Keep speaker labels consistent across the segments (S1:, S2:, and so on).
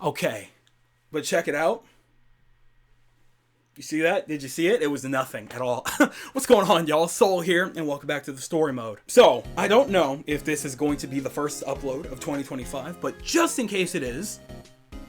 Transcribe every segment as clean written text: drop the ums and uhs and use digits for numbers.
S1: Okay, but check it out. You see that? Did you see it? It was nothing at all. What's going on, y'all? Soul here, and welcome back to the story mode. So, I don't know if this is going to be the first upload of 2025, but just in case it is,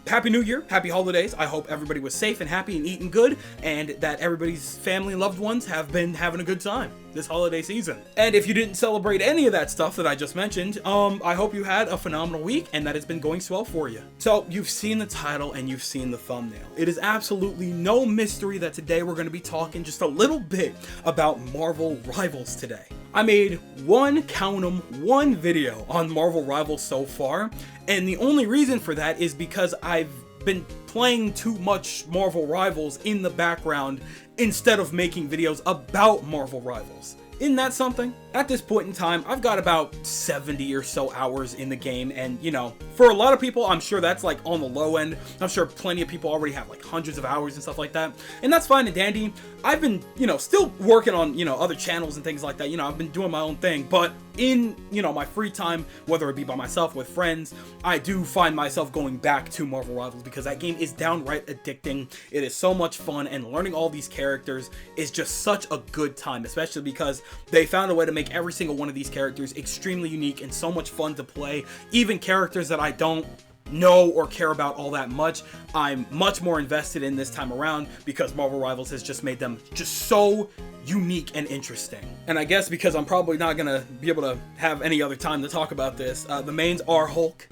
S1: Happy New Year, happy holidays. I hope everybody was safe and happy and eating good, and that everybody's family and loved ones have been having a good time this holiday season. And if you didn't celebrate any of that stuff that I just mentioned, I hope you had a phenomenal week and that it's been going swell for you. So you've seen the title and you've seen the thumbnail. It is absolutely no mystery that today we're going to be talking just a little bit about Marvel Rivals today. I made one video on Marvel Rivals so far, and the only reason for that is because I've been playing too much Marvel Rivals in the background instead of making videos about Marvel Rivals. Isn't that something? At this point in time, I've got about 70 or so hours in the game, and you know, for a lot of people, I'm sure that's like on the low end. I'm sure plenty of people already have like hundreds of hours and stuff like that, and that's fine and dandy. I've been, still working on, other channels and things like that. I've been doing my own thing, but in, my free time, whether it be by myself, with friends, I do find myself going back to Marvel Rivals because that game is downright addicting. It is so much fun, and learning all these characters is just such a good time, especially because they found a way to make every single one of these characters extremely unique and so much fun to play. Even characters that I don't know or care about all that much, I'm much more invested in this time around because Marvel Rivals has just made them just so unique and interesting. And I guess because I'm probably not gonna be able to have any other time to talk about this, the mains are Hulk,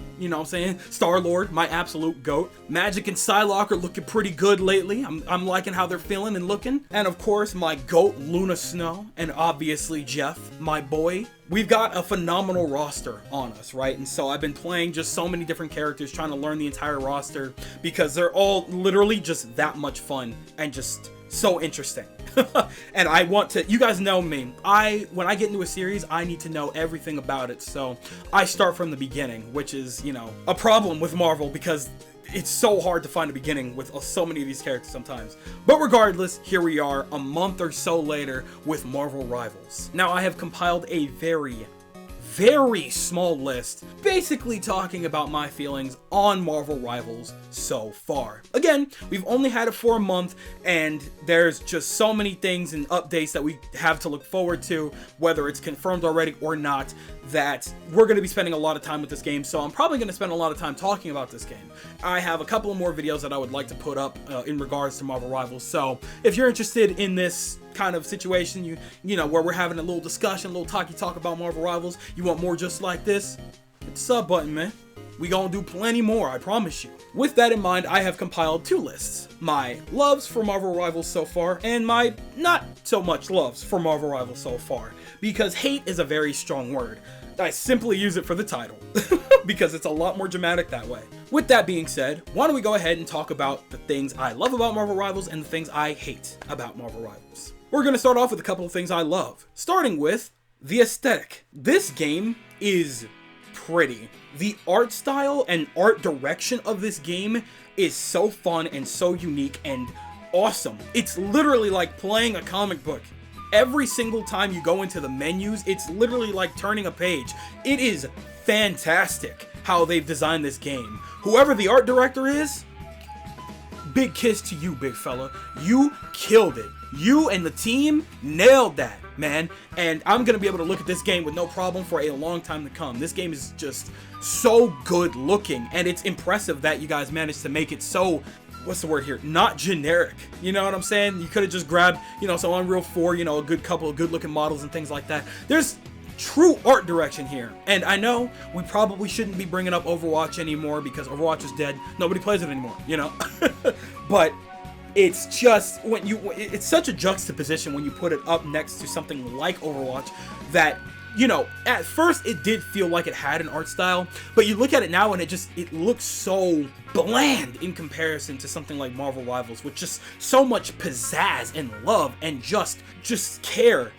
S1: Star-Lord, my absolute GOAT. Magik and Psylocke are looking pretty good lately. I'm liking how they're feeling and looking. And of course, my GOAT, Luna Snow, and obviously Jeff, my boy. We've got a phenomenal roster on us, right? And so I've been playing just so many different characters, trying to learn the entire roster because they're all literally just that much fun and just so interesting. And I want to, you guys know me, when I get into a series, I need to know everything about it. So I start from the beginning, which is, a problem with Marvel because it's so hard to find a beginning with so many of these characters sometimes. But regardless, here we are a month or so later with Marvel Rivals. Now I have compiled a very small list, basically talking about my feelings on Marvel Rivals so far. Again, we've only had it for a month, and there's just so many things and updates that we have to look forward to, whether it's confirmed already or not, that we're going to be spending a lot of time with this game, so I'm probably going to spend a lot of time talking about this game. I have a couple of more videos that I would like to put up in regards to Marvel Rivals, so if you're interested in this kind of situation, where we're having a little discussion, a little talk about Marvel Rivals, you want more just like this, hit the sub button, man. We gonna do plenty more, I promise you. With that in mind, I have compiled two lists. My loves for Marvel Rivals so far, and my not so much loves for Marvel Rivals so far. Because hate is a very strong word. I simply use it for the title, because it's a lot more dramatic that way. With that being said, why don't we go ahead and talk about the things I love about Marvel Rivals and the things I hate about Marvel Rivals. We're going to start off with a couple of things I love, starting with the aesthetic. This game is pretty. The art style and art direction of this game is so fun and so unique and awesome. It's literally like playing a comic book. Every single time you go into the menus, it's literally like turning a page. It is fantastic how they've designed this game. Whoever the art director is, big kiss to you, big fella. You killed it. You and the team nailed that, man. And I'm going to be able to look at this game with no problem for a long time to come. This game is just so good looking, and it's impressive that you guys managed to make it so, what's the word here, not generic. You know what I'm saying? You could have just grabbed, some Unreal 4, a good couple of good looking models and things like that. There's true art direction here. And I know we probably shouldn't be bringing up Overwatch anymore because Overwatch is dead. Nobody plays it anymore, But it's just, it's such a juxtaposition when you put it up next to something like Overwatch that, at first it did feel like it had an art style, but you look at it now and it looks so bland in comparison to something like Marvel Rivals, with just so much pizzazz and love and just care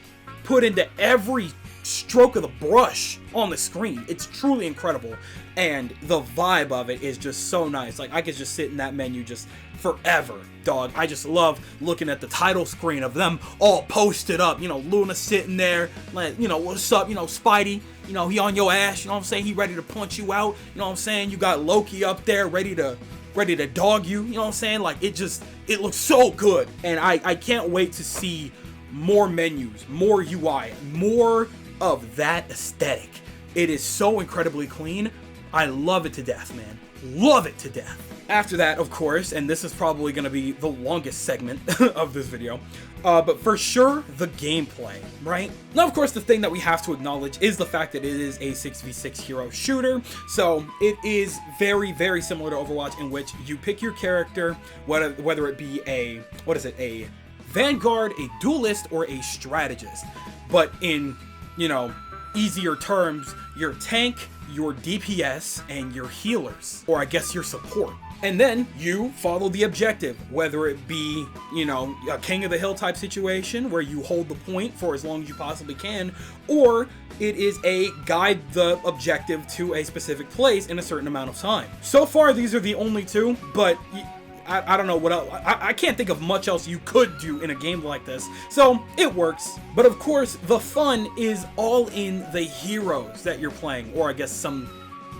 S1: put into every stroke of the brush on the screen. It's truly incredible, and the vibe of it is just so nice. Like, I could just sit in that menu just forever, dog. I just love looking at the title screen of them all posted up, Luna sitting there, like, what's up, Spidey, he on your ass, he ready to punch you out, you know what I'm saying? You got Loki up there ready to ready to dog you. You know what I'm saying? Like, it looks so good. And I can't wait to see more menus, more UI, more of that aesthetic. It is so incredibly clean. I love it to death, man. Love it to death. After that, of course, and this is probably going to be the longest segment of this video, but for sure, the gameplay, right? Now, of course, the thing that we have to acknowledge is the fact that it is a 6v6 hero shooter, so it is very, very similar to Overwatch, in which you pick your character, whether it be a Vanguard, a duelist, or a strategist. But in, you know, easier terms, your tank, your DPS, and your healers, or I guess your support. And then you follow the objective, whether it be, you know, a King of the Hill type situation where you hold the point for as long as you possibly can, or it is a guide the objective to a specific place in a certain amount of time. So far, these are the only two, but I don't know what else. I can't think of much else you could do in a game like this, so it works. But of course, the fun is all in the heroes that you're playing, or I guess some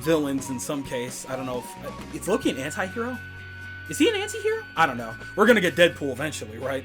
S1: villains in some case. I don't know if it's Loki an anti-hero? Is he an anti-hero? I don't know. We're gonna get Deadpool eventually, right?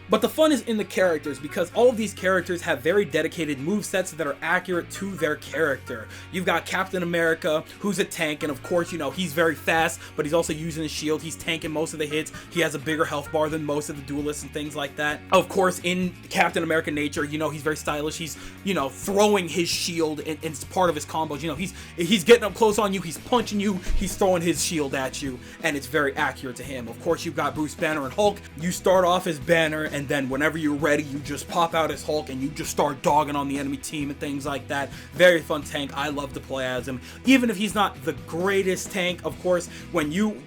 S1: But the fun is in the characters, because all of these characters have very dedicated movesets that are accurate to their character. You've got Captain America, who's a tank, and of course, you know, he's very fast, but he's also using his shield. He's tanking most of the hits. He has a bigger health bar than most of the duelists and things like that. Of course, in Captain America nature, you know, he's very stylish. He's, you know, throwing his shield, and it's part of his combos. You know, he's getting up close on you, he's punching you, he's throwing his shield at you, and it's very accurate to him. Of course, you've got Bruce Banner and Hulk. You start off as Banner, and then whenever you're ready, you just pop out as Hulk and you just start dogging on the enemy team and things like that. Very fun tank. I love to play as him. Even if he's not the greatest tank, of course, when you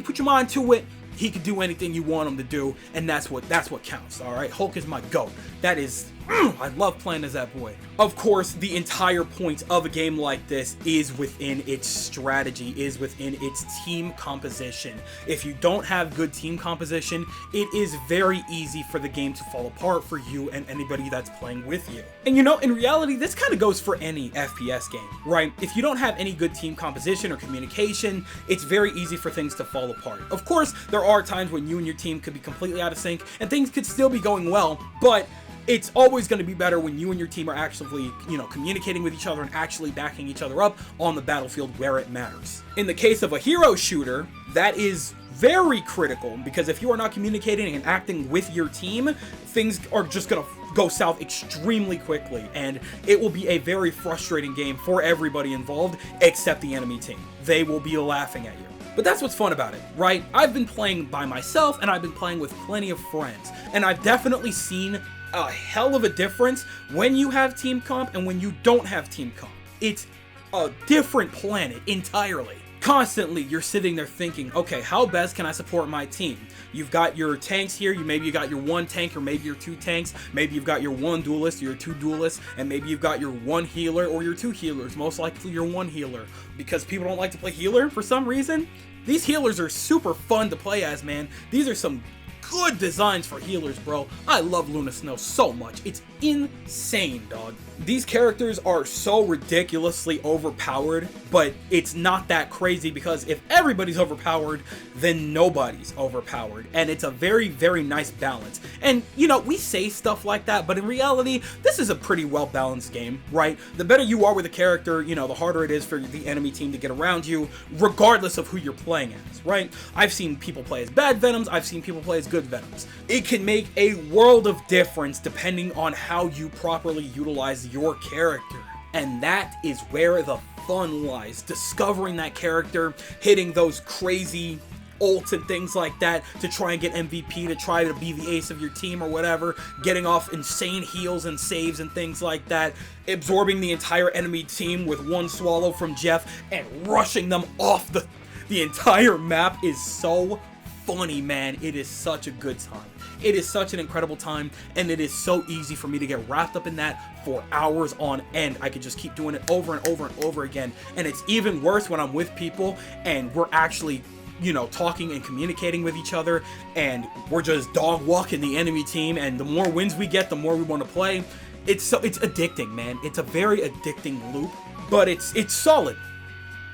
S1: put your mind to it, he can do anything you want him to do, and that's what counts. All right, Hulk is my GOAT. That is, I love playing as that boy. Of course, the entire point of a game like this is within its strategy, is within its team composition. If you don't have good team composition, it is very easy for the game to fall apart for you and anybody that's playing with you. And you know, in reality, this kind of goes for any FPS game, right? If you don't have any good team composition or communication, it's very easy for things to fall apart. Of course, there are times when you and your team could be completely out of sync and things could still be going well, but it's always going to be better when you and your team are actually, you know, communicating with each other and actually backing each other up on the battlefield where it matters. In the case of a hero shooter, that is very critical, because if you are not communicating and acting with your team, things are just going to go south extremely quickly, and it will be a very frustrating game for everybody involved except the enemy team. They will be laughing at you. But that's what's fun about it, right? I've been playing by myself, and I've been playing with plenty of friends, and I've definitely seen a hell of a difference when you have team comp and when you don't have team comp. It's a different planet entirely. Constantly, you're sitting there thinking, okay, how best can I support my team? You've got your tanks here, maybe you got your one tank, or maybe your two tanks, maybe you've got your one duelist or your two duelists, and maybe you've got your one healer or your two healers, most likely your one healer, because people don't like to play healer for some reason. These healers are super fun to play as, man. These are some good designs for healers, bro. I love Luna Snow so much. It's insane, dog. These characters are so ridiculously overpowered, but it's not that crazy, because if everybody's overpowered, then nobody's overpowered. And it's a very, very nice balance. And, you know, we say stuff like that, but in reality, this is a pretty well-balanced game, right? The better you are with a character, you know, the harder it is for the enemy team to get around you, regardless of who you're playing as, right? I've seen people play as bad Venoms, I've seen people play as good Venoms. It can make a world of difference depending on how you properly utilize your character. And that is where the fun lies. Discovering that character, hitting those crazy ults and things like that to try and get MVP, to try to be the ace of your team or whatever, getting off insane heals and saves and things like that, absorbing the entire enemy team with one swallow from Jeff and rushing them off the entire map is so funny, man. It is such a good time. It is such an incredible time, and it is so easy for me to get wrapped up in that for hours on end. I could just keep doing it over and over and over again, and it's even worse when I'm with people and we're actually, you know, talking and communicating with each other, and we're just dog walking the enemy team, and the more wins we get, the more we want to play. It's addicting, man. It's a very addicting loop, but it's solid.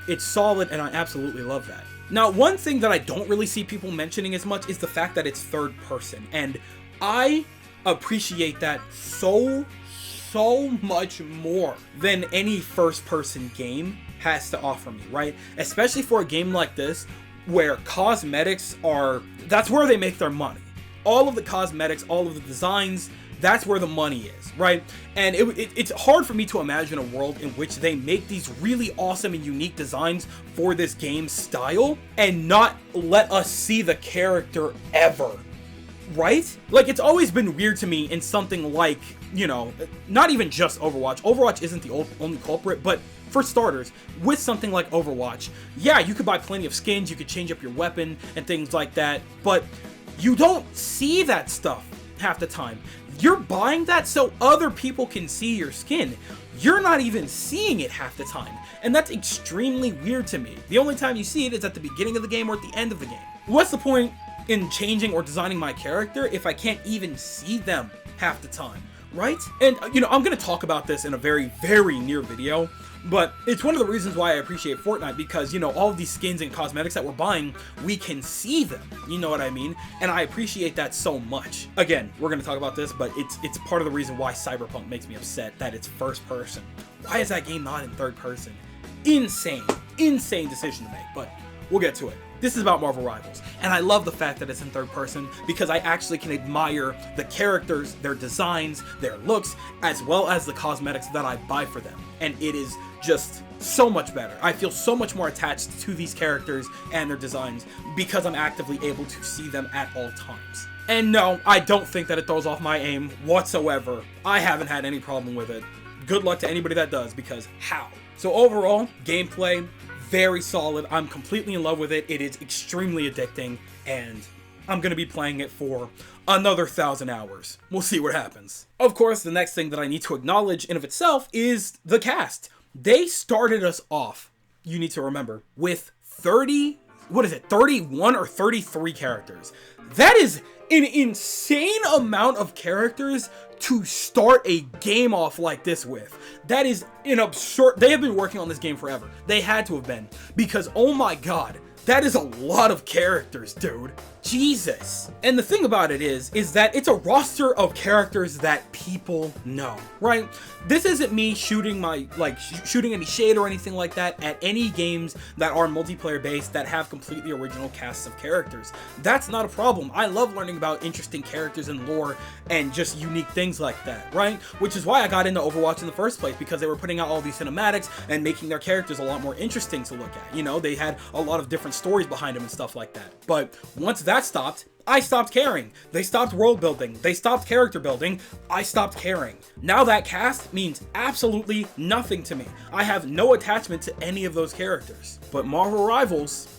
S1: It's solid, and I absolutely love that. Now, one thing that I don't really see people mentioning as much is the fact that it's third person, and I appreciate that so much more than any first person game has to offer me, right? Especially for a game like this where cosmetics are, that's where they make their money. All of the cosmetics, all of the designs, that's where the money is, right? And it's hard for me to imagine a world in which they make these really awesome and unique designs for this game's style and not let us see the character ever, right? Like, it's always been weird to me in something like, you know, not even just Overwatch. Overwatch isn't the only culprit, but for starters, with something like Overwatch, yeah, you could buy plenty of skins, you could change up your weapon and things like that, but you don't see that stuff half the time. You're buying that so other people can see your skin. You're not even seeing it half the time. And that's extremely weird to me. The only time you see it is at the beginning of the game or at the end of the game. What's the point in changing or designing my character if I can't even see them half the time, right? And, you know, I'm going to talk about this in a very, very near video, but it's one of the reasons why I appreciate Fortnite, because, you know, all of these skins and cosmetics that we're buying, we can see them, you know what I mean? And I appreciate that so much. Again, we're going to talk about this, but it's part of the reason why Cyberpunk makes me upset that it's first person. Why is that game not in third person? Insane decision to make, but we'll get to it. This is about Marvel Rivals, and I love the fact that it's in third person because I actually can admire the characters, their designs, their looks, as well as the cosmetics that I buy for them. And it is just so much better. I feel so much more attached to these characters and their designs because I'm actively able to see them at all times. And no, I don't think that it throws off my aim whatsoever. I haven't had any problem with it. Good luck to anybody that does, because how? So overall, gameplay, very solid. I'm completely in love with it. It is extremely addicting, and I'm going to be playing it for another 1,000 hours. We'll see what happens. Of course, the next thing that I need to acknowledge in of itself is the cast. They started us off, you need to remember, with 31 or 33 characters. That is an insane amount of characters to start a game off like this with. That is an absurd. They have been working on this game forever. They had to have been, because oh my god, that is a lot of characters, dude. Jesus. And the thing about it is that it's a roster of characters that people know, right? This isn't me shooting shooting any shade or anything like that at any games that are multiplayer based that have completely original casts of characters. That's not a problem. I love learning about interesting characters and lore and just unique things like that, right? Which is why I got into Overwatch in the first place, because they were putting out all these cinematics and making their characters a lot more interesting to look at. You know, they had a lot of different stories behind them and stuff like that. But once that stopped, I stopped caring. They stopped world building. They stopped character building. I stopped caring. Now that cast means absolutely nothing to me. I have no attachment to any of those characters. But Marvel Rivals,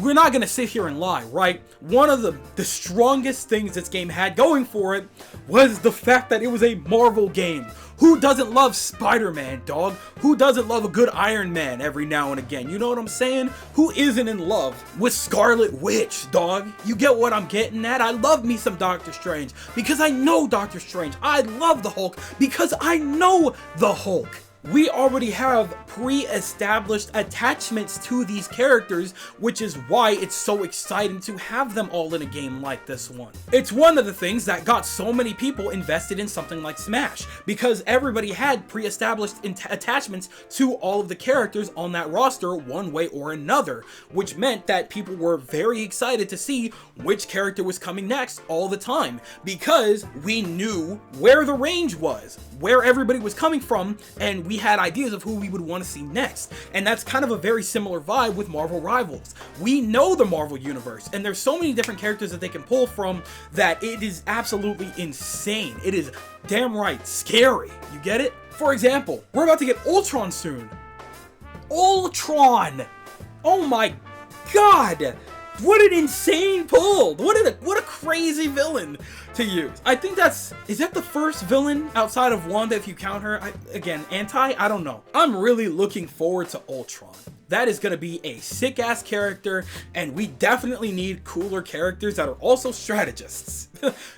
S1: we're not going to sit here and lie, right? One of the strongest things this game had going for it was the fact that it was a Marvel game. Who doesn't love Spider-Man, dog? Who doesn't love a good Iron Man every now and again? You know what I'm saying? Who isn't in love with Scarlet Witch, dog? You get what I'm getting at? I love me some Doctor Strange because I know Doctor Strange. I love the Hulk because I know the Hulk. We already have pre-established attachments to these characters, which is why it's so exciting to have them all in a game like this one. It's one of the things that got so many people invested in something like Smash, because everybody had pre-established attachments to all of the characters on that roster one way or another, which meant that people were very excited to see which character was coming next all the time, because we knew where the range was, where everybody was coming from, and we had ideas of who we would want to see next. And that's kind of a very similar vibe with Marvel Rivals. We know the Marvel universe, and there's so many different characters that they can pull from that it is absolutely insane. It is damn right scary. You get it? For example, we're about to get Ultron soon. Ultron! Oh my god! What an insane pull! What a crazy villain to use. I think is that the first villain outside of Wanda, if you count her? Again, I don't know. I'm really looking forward to Ultron. That is going to be a sick-ass character, and we definitely need cooler characters that are also strategists.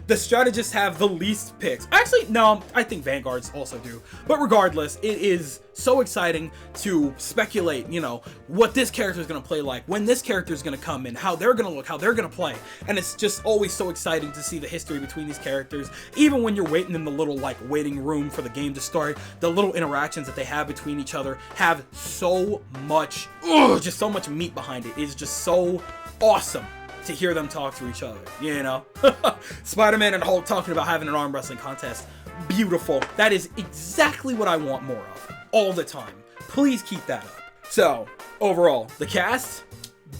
S1: The strategists have the least picks. Actually, no, I think Vanguards also do. But regardless, it is so exciting to speculate, what this character is going to play like, when this character is going to come in, how they're going to look, how they're going to play. And it's just always so exciting to see the history between these characters. Even when you're waiting in the little, waiting room for the game to start, the little interactions that they have between each other have so much, just so much meat behind it. It's just so awesome to hear them talk to each other, Spider-Man and Hulk talking about having an arm wrestling contest. Beautiful. That is exactly what I want more of. All the time. Please keep that up. So, overall, the cast,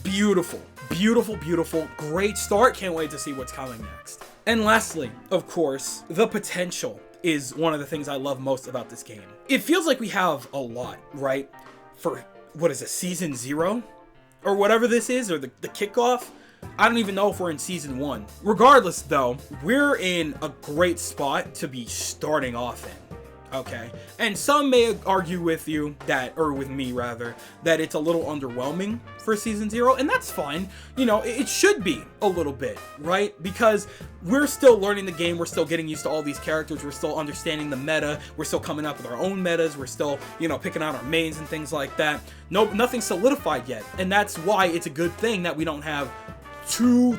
S1: beautiful. Beautiful, beautiful. Great start. Can't wait to see what's coming next. And lastly, of course, the potential is one of the things I love most about this game. It feels like we have a lot, right? For, season 0? Or whatever this is, or the kickoff? I don't even know if we're in season 1. Regardless, though, we're in a great spot to be starting off in. Okay, and some may argue with you with me rather, that it's a little underwhelming for season 0, and that's fine. It should be a little bit, right? Because we're still learning the game, we're still getting used to all these characters, we're still understanding the meta, we're still coming up with our own metas, we're still, picking out our mains and things like that. Nothing's solidified yet, and that's why it's a good thing that we don't have too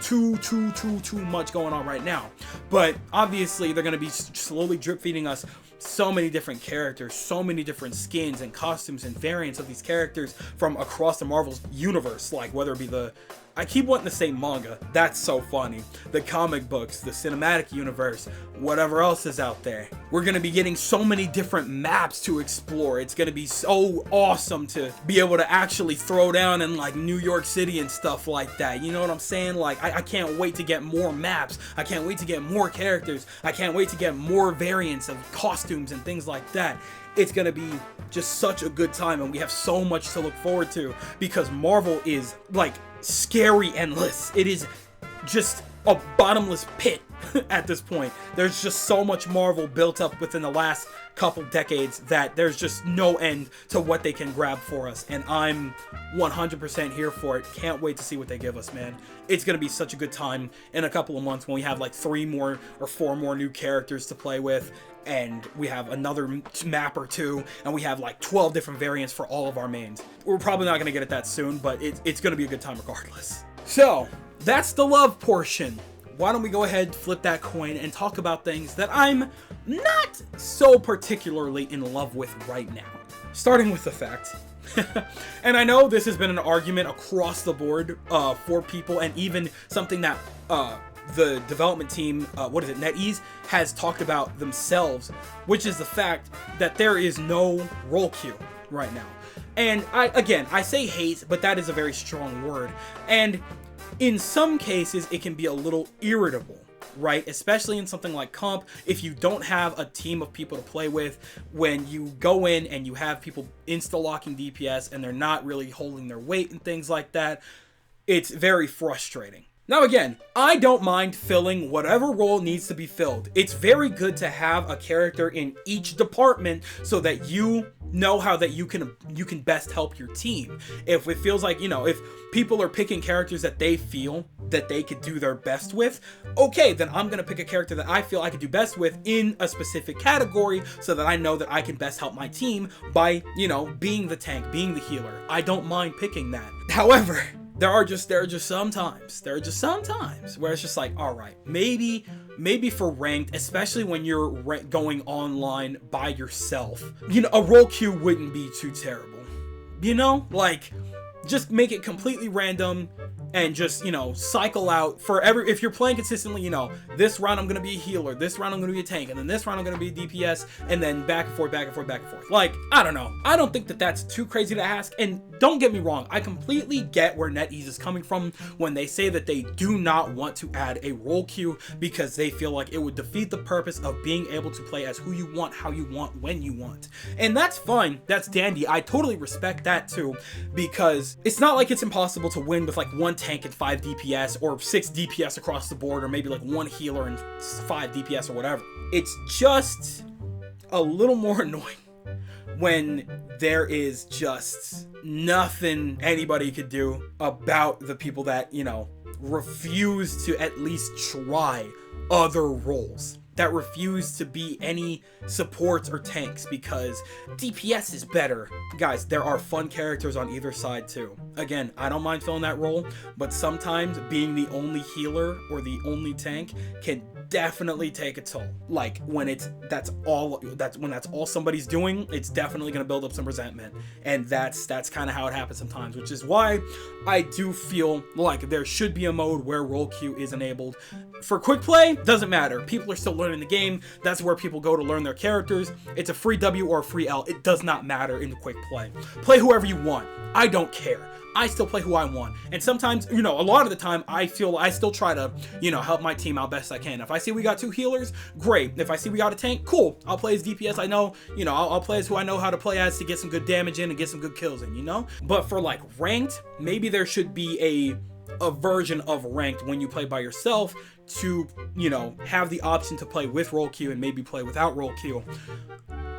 S1: much going on right now. But obviously they're going to be slowly drip feeding us so many different characters, so many different skins and costumes and variants of these characters from across the Marvel's universe, whether it be I keep wanting to say manga, that's so funny, the comic books, the cinematic universe, whatever else is out there. We're going to be getting so many different maps to explore. It's going to be so awesome to be able to actually throw down in New York City and stuff like that. You know what I'm saying? I can't wait to get more maps. I can't wait to get more characters. I can't wait to get more variants of costumes and things like that. It's going to be just such a good time, and we have so much to look forward to because Marvel is scary endless. It is just a bottomless pit at this point. There's just so much Marvel built up within the last couple decades that there's just no end to what they can grab for us, and I'm 100% here for it. Can't wait to see what they give us, man. It's gonna be such a good time in a couple of months when we have 3 more or 4 more new characters to play with, and we have another map or 2, and we have 12 different variants for all of our mains. We're probably not gonna get it that soon, but it's gonna be a good time regardless. So that's the love portion. Why don't we go ahead, flip that coin, and talk about things that I'm not so particularly in love with right now. Starting with the fact, and I know this has been an argument across the board for people, and even something that the development team, NetEase, has talked about themselves, which is the fact that there is no role queue right now. And I say hate, but that is a very strong word. And in some cases, it can be a little irritable, right? Especially in something like comp, if you don't have a team of people to play with, when you go in and you have people insta-locking DPS and they're not really holding their weight and things like that, it's very frustrating. Now again, I don't mind filling whatever role needs to be filled. It's very good to have a character in each department so that you know how that you can best help your team. If it feels like, if people are picking characters that they feel that they could do their best with, okay, then I'm gonna pick a character that I feel I could do best with in a specific category so that I know that I can best help my team by, being the tank, being the healer. I don't mind picking that. However, there are just some times where it's just all right, maybe for ranked, especially when you're going online by yourself, a role queue wouldn't be too terrible. Just make it completely random and just, cycle out for if you're playing consistently, this round I'm going to be a healer, this round I'm going to be a tank, and then this round I'm going to be a DPS, and then back and forth. I don't know. I don't think that that's too crazy to ask, and don't get me wrong, I completely get where NetEase is coming from when they say that they do not want to add a role queue because they feel like it would defeat the purpose of being able to play as who you want, how you want, when you want. And that's fine. That's dandy. I totally respect that too, because it's not like it's impossible to win with one tank and 5 DPS, or 6 DPS across the board, or maybe like 1 healer and 5 DPS or whatever. It's just a little more annoying when there is just nothing anybody could do about the people that, you know, refuse to at least try other roles, that refuse to be any supports or tanks because DPS is better. Guys, there are fun characters on either side too. Again, I don't mind filling that role, but sometimes being the only healer or the only tank can definitely take a toll. Like when that's all somebody's doing, it's definitely going to build up some resentment, and that's kind of how it happens sometimes, which is why I do feel like there should be a mode where role queue is enabled. For quick play, doesn't matter. People are still learning the game. That's where people go to learn their characters. It's a free W or a free L. It does not matter in the quick play. Play whoever you want. I don't care. I still play who I want. And sometimes, you know, a lot of the time, I feel I still try to, you know, help my team out best I can. If I see we got 2 healers, great. If I see we got a tank, cool. I'll play as DPS. I know, you know, I'll play as who I know how to play as to get some good damage in and get some good kills in, you know? But for like ranked, maybe there should be a version of ranked when you play by yourself to, you know, have the option to play with role queue and maybe play without role queue.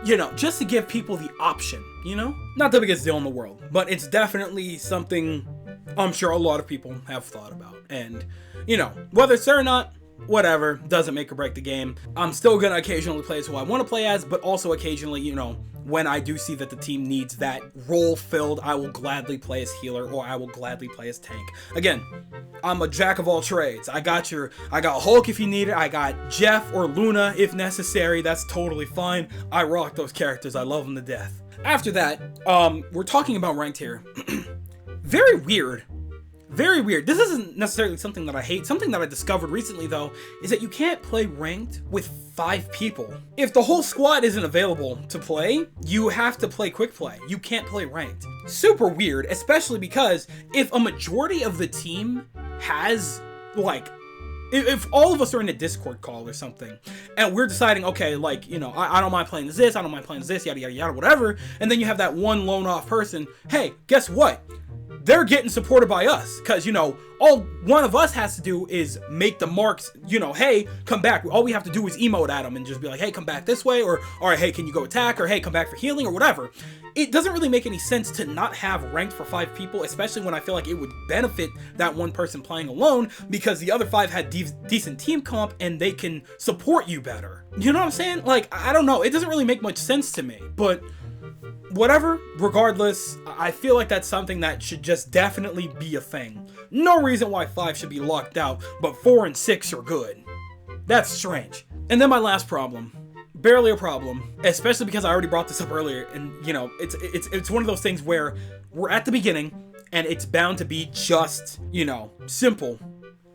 S1: You know, just to give people the option, you know? Not the biggest deal in the world, but it's definitely something I'm sure a lot of people have thought about. And, you know, whether it's there or not, whatever, doesn't make or break the game. I'm still gonna occasionally play as who I want to play as, but also occasionally, you know, when I do see that the team needs that role filled, I will gladly play as healer or I will gladly play as tank. Again, I'm a jack of all trades. I got Hulk if you need it. I got Jeff or Luna if necessary. That's totally fine. I rock those characters. I love them to death. After that, we're talking about ranked here. Very weird. Very weird. This isn't necessarily something that I hate. Something that I discovered recently, though, is that you can't play ranked with 5 people. If the whole squad isn't available to play, you have to play quick play. You can't play ranked. Super weird, especially because if a majority of the team has, like, if all of us are in a Discord call or something, and we're deciding, okay, like, you know, I don't mind playing this, I don't mind playing this, yada, yada, yada, whatever, and then you have that one lone off person, hey, guess what? They're getting supported by us, because, you know, all one of us has to do is make the marks, you know, hey, come back. All we have to do is emote at them and just be like, hey, come back this way, or, all right, hey, can you go attack, or hey, come back for healing, or whatever. It doesn't really make any sense to not have ranked for 5 people, especially when I feel like it would benefit that one person playing alone, because the other 5 had decent team comp, and they can support you better. You know what I'm saying? Like, I don't know. It doesn't really make much sense to me, but whatever, regardless, I feel like that's something that should just definitely be a thing. No reason why 5 should be locked out, but 4 and 6 are good. That's strange. And then my last problem. Barely a problem, especially because I already brought this up earlier, and, you know, it's one of those things where we're at the beginning, and it's bound to be just, you know, simple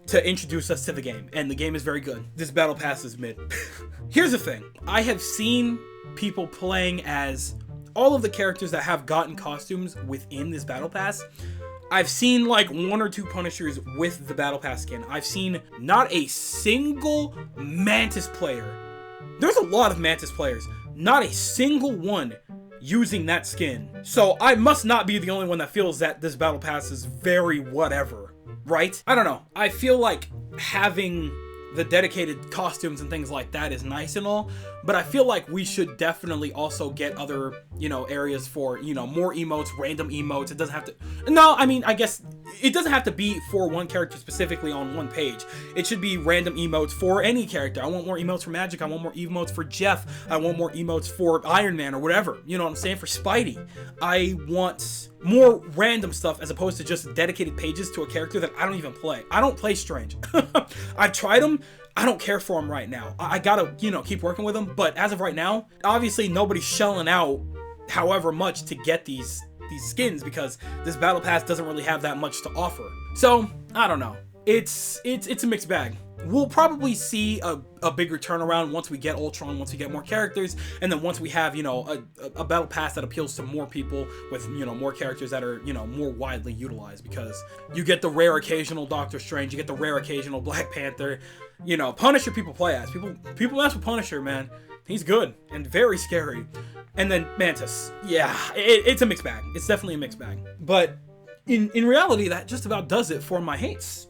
S1: to introduce us to the game, and the game is very good. This battle pass is mid. Here's the thing. I have seen people playing as all of the characters that have gotten costumes within this battle pass. I've seen like 1 or 2 Punishers with the battle pass skin. I've seen not a single Mantis player. There's a lot of Mantis players. Not a single one using that skin. So I must not be the only one that feels that this battle pass is very whatever, right? I don't know. I feel like having the dedicated costumes and things like that is nice and all, but I feel like we should definitely also get other, you know, areas for, you know, more emotes, random emotes. It doesn't have to, no, I mean, I guess it doesn't have to be for one character specifically on one page. It should be random emotes for any character. I want more emotes for Magic. I want more emotes for Jeff. I want more emotes for Iron Man or whatever. You know what I'm saying? For Spidey. I want more random stuff as opposed to just dedicated pages to a character that I don't even play. I don't play Strange. I've tried him. I don't care for him right now. I gotta, you know, keep working with him. But as of right now, obviously nobody's shelling out however much to get these skins because this battle pass doesn't really have that much to offer. So I don't know. It's a mixed bag. We'll probably see a bigger turnaround once we get Ultron, once we get more characters, and then once we have, you know, a battle pass that appeals to more people with, you know, more characters that are, you know, more widely utilized, because you get the rare occasional Doctor Strange, you get the rare occasional Black Panther, you know, Punisher people play as. People mess with Punisher, man. He's good and very scary. And then Mantis. Yeah, it's a mixed bag. It's definitely a mixed bag. But in reality, that just about does it for my hates,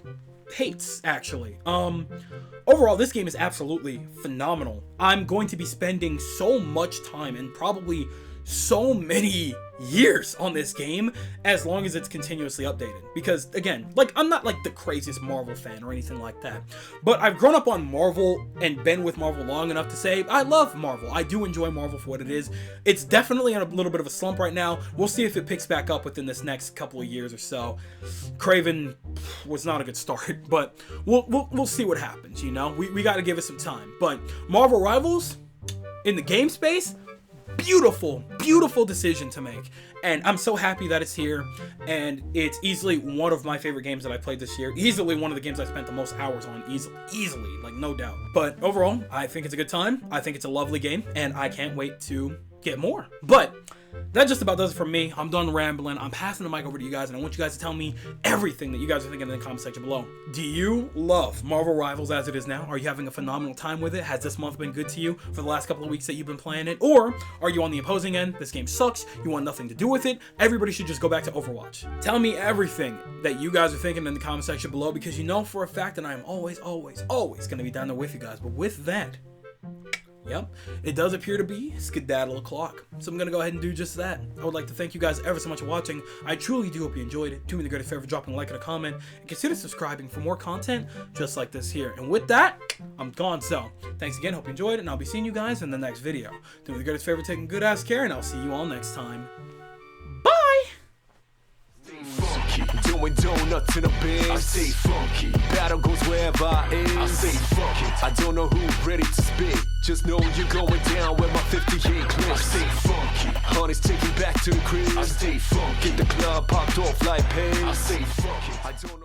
S1: actually. Overall, this game is absolutely phenomenal. I'm going to be spending so much time and probably so many years on this game as long as it's continuously updated, because again, like, I'm not like the craziest Marvel fan or anything like that, but I've grown up on Marvel and been with Marvel long enough to say I love Marvel. I do enjoy Marvel for what it is. It's definitely in a little bit of a slump right now. We'll see if it picks back up within this next couple of years or so. Kraven was not a good start, but we'll see what happens. You know, we got to give it some time. But Marvel Rivals in the game space, beautiful decision to make, and I'm so happy that it's here, and it's easily one of my favorite games that I played this year. Easily one of the games I spent the most hours on, easily, like, no doubt. But overall, I think it's a good time. I think it's a lovely game, and I can't wait to get more. But that just about does it for me. I'm done rambling. I'm passing the mic over to you guys, and I want you guys to tell me everything that you guys are thinking in the comment section below. Do you love Marvel Rivals as it is now? Are you having a phenomenal time with it? Has this month been good to you for the last couple of weeks that you've been playing it? Or are you on the opposing end? This game sucks. You want nothing to do with it. Everybody should just go back to Overwatch. Tell me everything that you guys are thinking in the comment section below, because you know for a fact that I am always going to be down there with you guys. But with that, yep, it does appear to be skedaddle o'clock, so I'm going to go ahead and do just that. I would like to thank you guys ever so much for watching. I truly do hope you enjoyed it. Do me the greatest favor, dropping a like and a comment, and consider subscribing for more content just like this here. And with that, I'm gone. So thanks again, hope you enjoyed it, and I'll be seeing you guys in the next video. Do me the greatest favor, taking good ass care, and I'll see you all next time. Bye!
S2: Doing donuts in a bin. I stay funky. Battle goes wherever I is. I stay funky. I don't know who's ready to spit. Just know you're going down with my 58 clips. I stay funky. Honey's taking back to the crib. I stay funky. Get the club popped off like pain. I stay funky. I don't